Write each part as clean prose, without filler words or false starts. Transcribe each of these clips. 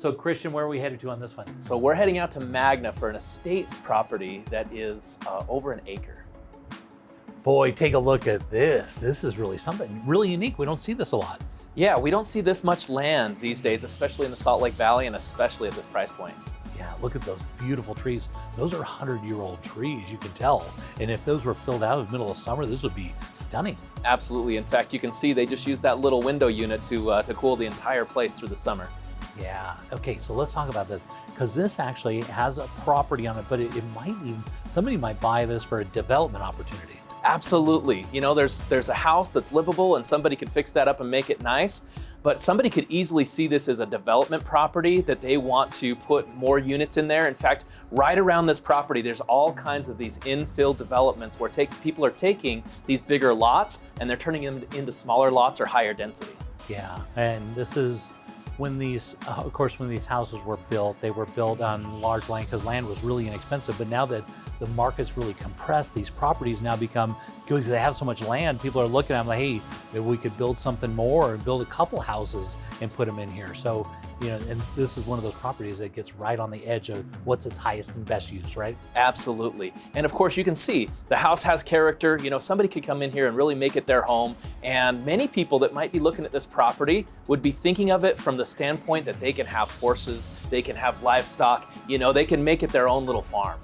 So Christian, where are we headed to on this one? So we're heading out to Magna for an estate property that is over an acre. Boy, take a look at this. This is really something really unique. We don't see this a lot. Yeah, we don't see this much land these days, especially in the Salt Lake Valley and especially at this price point. Yeah, look at those beautiful trees. Those are 100-year-old trees, you can tell. And if those were filled out in the middle of summer, this would be stunning. Absolutely. In fact, you can see they just used that little window unit to cool the entire place through the summer. Yeah, okay, so let's talk about this, because this actually has a property on it, but it might even, somebody might buy this for a development opportunity. Absolutely. You know, there's a house that's livable and somebody could fix that up and make it nice, but somebody could easily see this as a development property that they want to put more units in there. In fact, right around this property, there's all kinds of these infill developments where people are taking these bigger lots and they're turning them into smaller lots or higher density. Yeah, and this is when these, of course, when these houses were built, they were built on large land because land was really inexpensive. But now that the market's really compressed, these properties now become, because they have so much land, people are looking at them like, hey, maybe we could build something more and build a couple houses and put them in here. So, you know, and this is one of those properties that gets right on the edge of what's its highest and best use, right? Absolutely. And of course, you can see the house has character. You know, somebody could come in here and really make it their home. And many people that might be looking at this property would be thinking of it from the standpoint that they can have horses, they can have livestock, you know, they can make it their own little farm.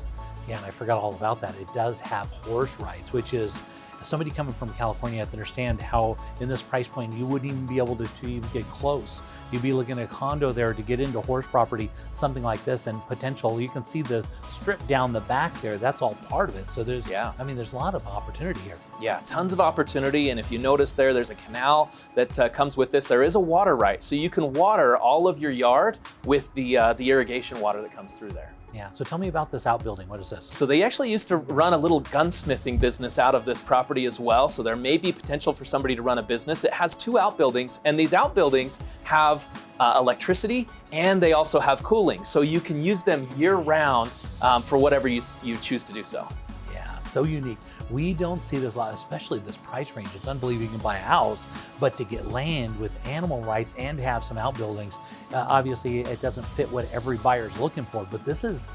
Yeah, and I forgot all about that. It does have horse rides, which is, somebody coming from California have to understand how in this price point, you wouldn't even be able to even get close. You'd be looking at a condo there to get into horse property, something like this, and potential, you can see the strip down the back there, that's all part of it. So there's, yeah, I mean, there's a lot of opportunity here. Yeah, tons of opportunity. And if you notice there's a canal that comes with this. There is a water right. So you can water all of your yard with the irrigation water that comes through there. Yeah, so tell me about this outbuilding. What is this? So they actually used to run a little gunsmithing business out of this property as well. So there may be potential for somebody to run a business. It has 2 outbuildings, and these outbuildings have electricity and they also have cooling. So you can use them year round for whatever you choose to do so. Yeah, so unique. We don't see this a lot, especially this price range. It's unbelievable you can buy a house, but to get land with animal rights and have some outbuildings, obviously it doesn't fit what every buyer is looking for, but this is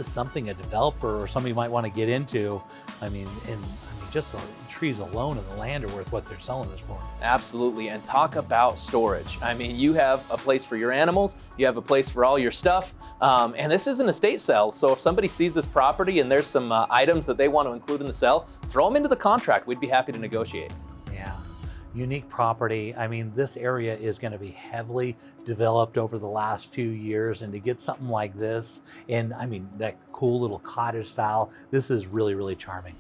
something a developer or somebody might want to get into. I mean, just the trees alone and the land are worth what they're selling this for. Absolutely, and talk about storage. I mean, you have a place for your animals, you have a place for all your stuff, and this is an estate sale. So if somebody sees this property and there's some items that they want to include in the sale, throw them into the contract. We'd be happy to negotiate. Yeah, unique property. I mean, this area is going to be heavily developed over the last few years, and to get something like this, and I mean, that cool little cottage style, this is really, really charming.